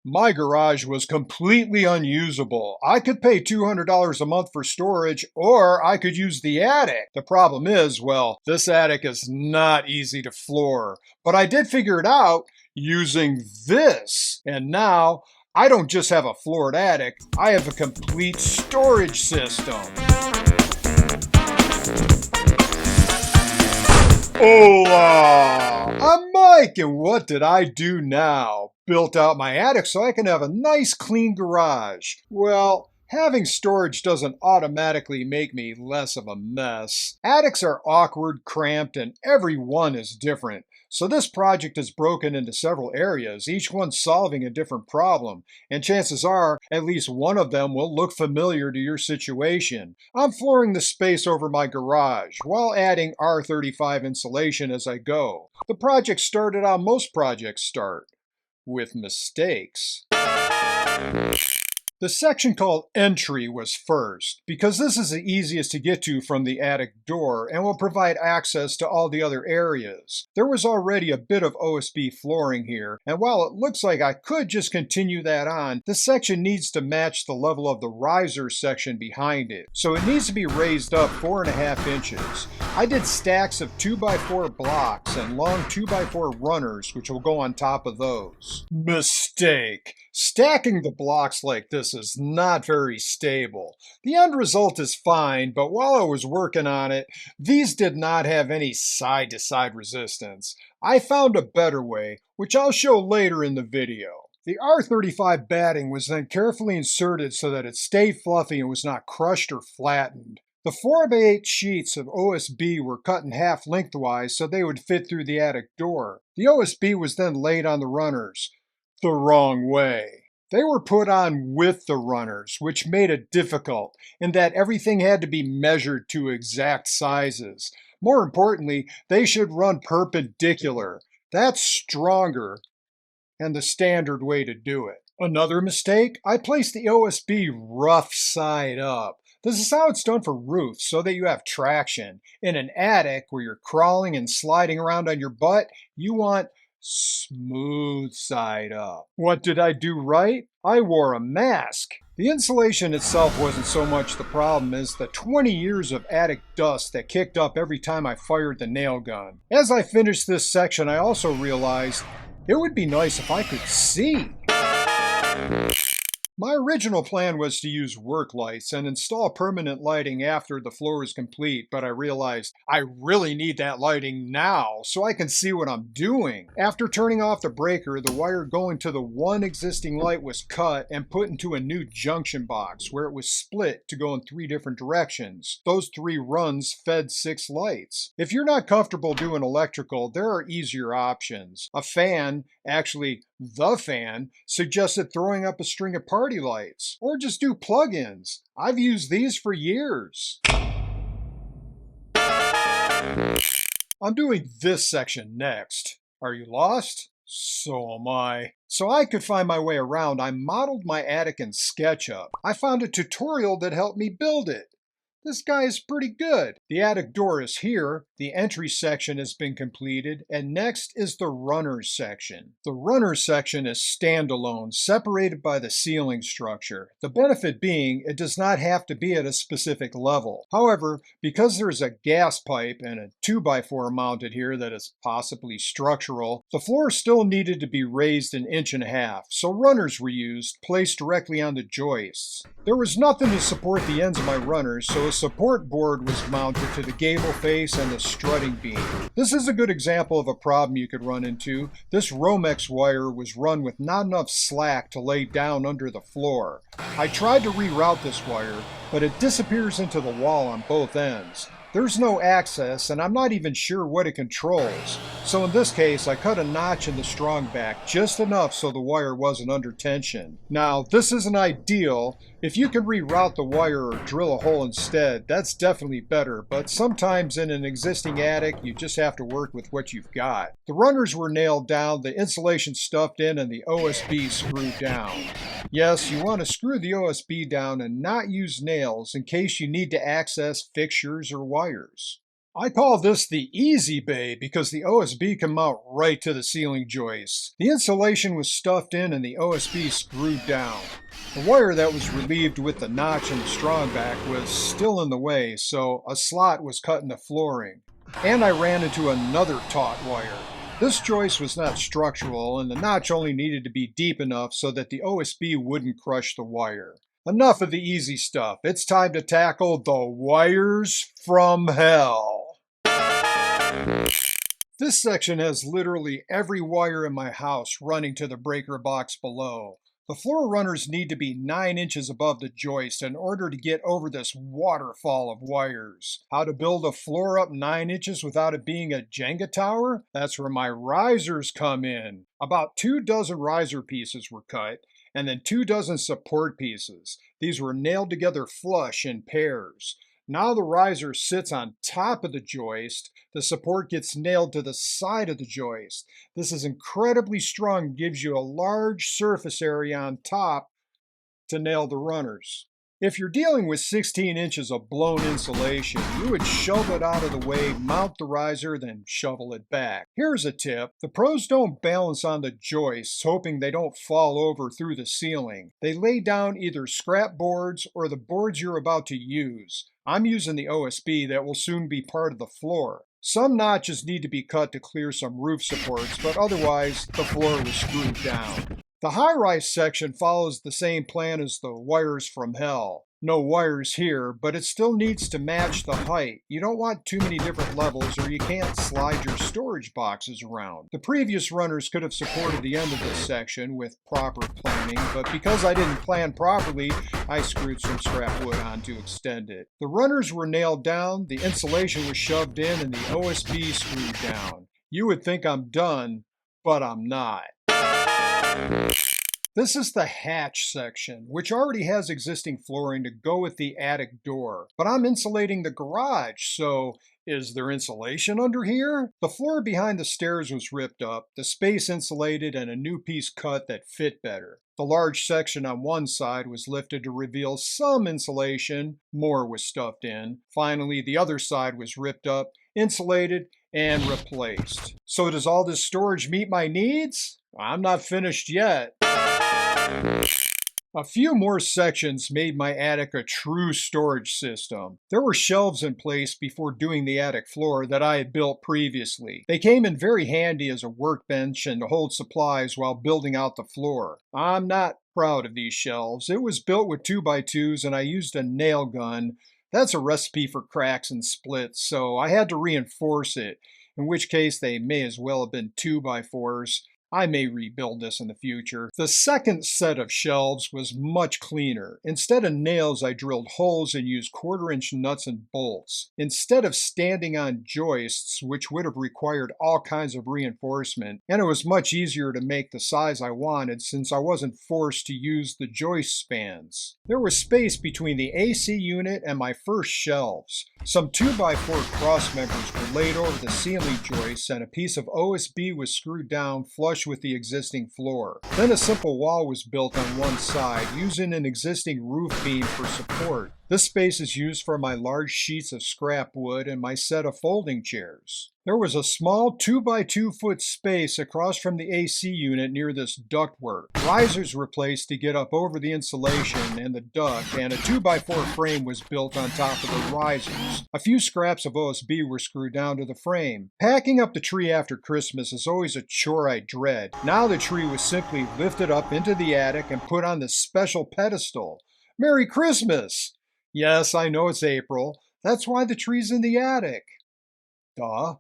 My garage was completely unusable. I could pay $200 a month for storage, or I could use the attic. The problem is, well, this attic is not easy to floor. But I did figure it out using this. And now, I don't just have a floored attic, I have a complete storage system. Hola! I'm Mike, and what did I do now? Built out my attic so I can have a nice clean garage. Well, having storage doesn't automatically make me less of a mess. Attics are awkward, cramped, and every one is different. So this project is broken into several areas, each one solving a different problem, and chances are at least one of them will look familiar to your situation. I'm flooring the space over my garage while adding R35 insulation as I go. The project started how most projects start, with mistakes. The section called Entry was first, because this is the easiest to get to from the attic door and will provide access to all the other areas. There was already a bit of OSB flooring here, and while it looks like I could just continue that on, this section needs to match the level of the riser section behind it, so it needs to be raised up 4.5 inches. I did stacks of 2x4 blocks and long 2x4 runners, which will go on top of those. Mistake! Stacking the blocks like this is not very stable. The end result is fine, but while I was working on it, these did not have any side-to-side resistance. I found a better way, which I'll show later in the video. The R35 batting was then carefully inserted so that it stayed fluffy and was not crushed or flattened. The 4x8 sheets of OSB were cut in half lengthwise so they would fit through the attic door. The OSB was then laid on the runners the wrong way. They were put on with the runners, which made it difficult in that everything had to be measured to exact sizes. More importantly, they should run perpendicular. That's stronger and the standard way to do it. Another mistake, I placed the OSB rough side up. This is how it's done for roofs, so that you have traction. In an attic where you're crawling and sliding around on your butt, you want smooth side up. What did I do right? I wore a mask. The insulation itself wasn't so much the problem as the 20 years of attic dust that kicked up every time I fired the nail gun. As I finished this section, I also realized it would be nice if I could see. My original plan was to use work lights and install permanent lighting after the floor is complete, but I realized I really need that lighting now so I can see what I'm doing. After turning off the breaker, the wire going to the one existing light was cut and put into a new junction box where it was split to go in 3 different directions. Those 3 runs fed 6 lights. If you're not comfortable doing electrical, there are easier options. A fan, actually the fan, suggested throwing up a string of party lights, or just do plug-ins. I've used these for years. I'm doing this section next. Are you lost? So am I. So I could find my way around, I modeled my attic in SketchUp. I found a tutorial that helped me build it. This guy is pretty good. The attic door is here, the entry section has been completed, and next is the runners section. The runners section is standalone, separated by the ceiling structure. The benefit being, it does not have to be at a specific level. However, because there's a gas pipe and a 2x4 mounted here that is possibly structural, the floor still needed to be raised 1.5 inches, so runners were used, placed directly on the joists. There was nothing to support the ends of my runners, so a support board was mounted to the gable face and the strutting beam. This is a good example of a problem you could run into. This Romex wire was run with not enough slack to lay down under the floor. I tried to reroute this wire, but it disappears into the wall on both ends. There's no access, and I'm not even sure what it controls. So in this case, I cut a notch in the strong back, just enough so the wire wasn't under tension. Now, this isn't ideal. If you can reroute the wire or drill a hole instead, that's definitely better, but sometimes in an existing attic, you just have to work with what you've got. The runners were nailed down, the insulation stuffed in, and the OSB screwed down. Yes, you want to screw the OSB down and not use nails in case you need to access fixtures or wires. I call this the easy bay because the OSB can mount right to the ceiling joists. The insulation was stuffed in and the OSB screwed down. The wire that was relieved with the notch and the strong back was still in the way, so a slot was cut in the flooring. And I ran into another taut wire. This joist was not structural and the notch only needed to be deep enough so that the OSB wouldn't crush the wire. Enough of the easy stuff. It's time to tackle the wires from hell. This section has literally every wire in my house running to the breaker box below. The floor runners need to be 9 inches above the joist in order to get over this waterfall of wires. How to build a floor up 9 inches without it being a Jenga tower? That's where my risers come in. About 2 dozen riser pieces were cut, and then 2 dozen support pieces. These were nailed together flush in pairs. Now the riser sits on top of the joist. The support gets nailed to the side of the joist. This is incredibly strong, gives you a large surface area on top to nail the runners. If you're dealing with 16 inches of blown insulation, you would shove it out of the way, mount the riser, then shovel it back. Here's a tip. The pros don't balance on the joists, hoping they don't fall over through the ceiling. They lay down either scrap boards or the boards you're about to use. I'm using the OSB that will soon be part of the floor. Some notches need to be cut to clear some roof supports, but otherwise the floor was screwed down. The high-rise section follows the same plan as the wires from hell. No wires here, but it still needs to match the height. You don't want too many different levels or you can't slide your storage boxes around. The previous runners could have supported the end of this section with proper planning, but because I didn't plan properly, I screwed some scrap wood on to extend it. The runners were nailed down, the insulation was shoved in, and the OSB screwed down. You would think I'm done, but I'm not. This is the hatch section, which already has existing flooring to go with the attic door. But I'm insulating the garage, so is there insulation under here? The floor behind the stairs was ripped up, the space insulated, and a new piece cut that fit better. The large section on one side was lifted to reveal some insulation, more was stuffed in. Finally, the other side was ripped up, insulated, and replaced. So does all this storage meet my needs? I'm not finished yet. A few more sections made my attic a true storage system. There were shelves in place before doing the attic floor that I had built previously. They came in very handy as a workbench and to hold supplies while building out the floor. I'm not proud of these shelves. It was built with 2x2s and I used a nail gun. That's a recipe for cracks and splits, so I had to reinforce it, in which case they may as well have been 2x4s. I may rebuild this in the future. The second set of shelves was much cleaner. Instead of nails, I drilled holes and used 1/4-inch nuts and bolts. Instead of standing on joists, which would have required all kinds of reinforcement, and it was much easier to make the size I wanted since I wasn't forced to use the joist spans. There was space between the AC unit and my first shelves. Some 2x4 cross members were laid over the ceiling joists and a piece of OSB was screwed down flush with the existing floor. Then a simple wall was built on one side, using an existing roof beam for support. This space is used for my large sheets of scrap wood and my set of folding chairs. There was a small 2x2 foot space across from the AC unit near this ductwork. Risers were placed to get up over the insulation and the duct, and a 2x4 frame was built on top of the risers. A few scraps of OSB were screwed down to the frame. Packing up the tree after Christmas is always a chore I dread. Now the tree was simply lifted up into the attic and put on this special pedestal. Merry Christmas! Yes, I know it's April. That's why the tree's in the attic. Duh.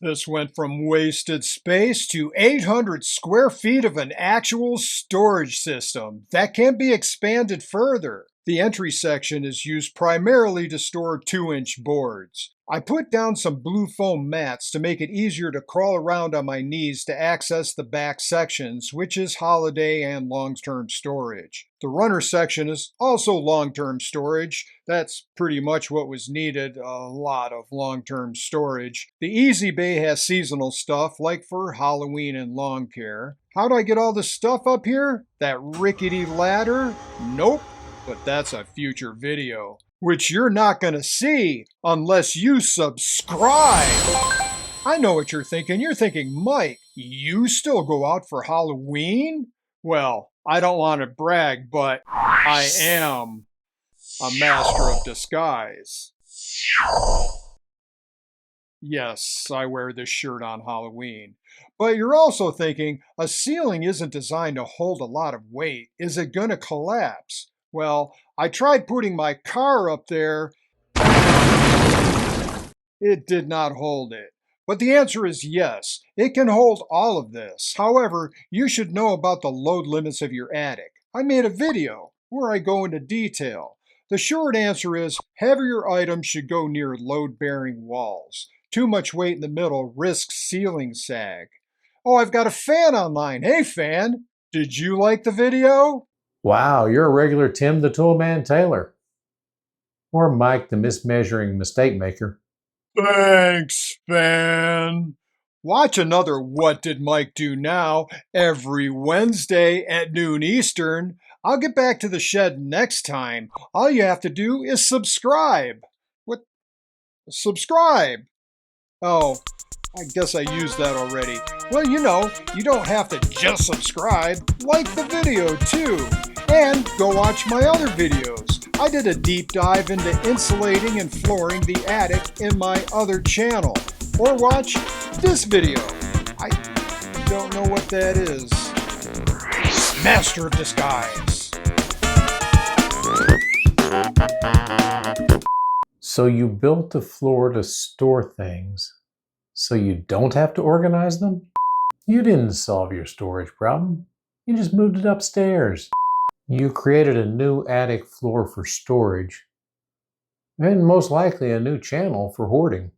This went from wasted space to 800 square feet of an actual storage system that can be expanded further. The entry section is used primarily to store 2-inch boards. I put down some blue foam mats to make it easier to crawl around on my knees to access the back sections, which is holiday and long-term storage. The runner section is also long-term storage. That's pretty much what was needed, a lot of long-term storage. The Easy Bay has seasonal stuff, like for Halloween and lawn care. How do I get all this stuff up here? That rickety ladder? Nope, but that's a future video. which you're not going to see unless you subscribe. I know what you're thinking. You're thinking, Mike, you still go out for Halloween? Well, I don't want to brag, but I am a master of disguise. Yes, I wear this shirt on Halloween. But you're also thinking, a ceiling isn't designed to hold a lot of weight. Is it going to collapse? Well, I tried putting my car up there. It did not hold it. But the answer is yes, it can hold all of this. However, you should know about the load limits of your attic. I made a video where I go into detail. The short answer is heavier items should go near load-bearing walls. Too much weight in the middle risks ceiling sag. Oh, I've got a fan online. Hey fan, did you like the video? Wow, you're a regular Tim the Toolman Taylor. Or Mike the mismeasuring mistake maker. Thanks, fan. Watch another What Did Mike Do Now every Wednesday at noon Eastern. I'll get back to the shed next time. All you have to do is subscribe. What? Subscribe. Oh, I guess I used that already. Well, you don't have to just subscribe. Like the video too. And go watch my other videos. I did a deep dive into insulating and flooring the attic in my other channel. Or watch this video. I don't know what that is. Master of Disguise. So you built the floor to store things so you don't have to organize them? You didn't solve your storage problem. You just moved it upstairs. You created a new attic floor for storage, and most likely a new channel for hoarding.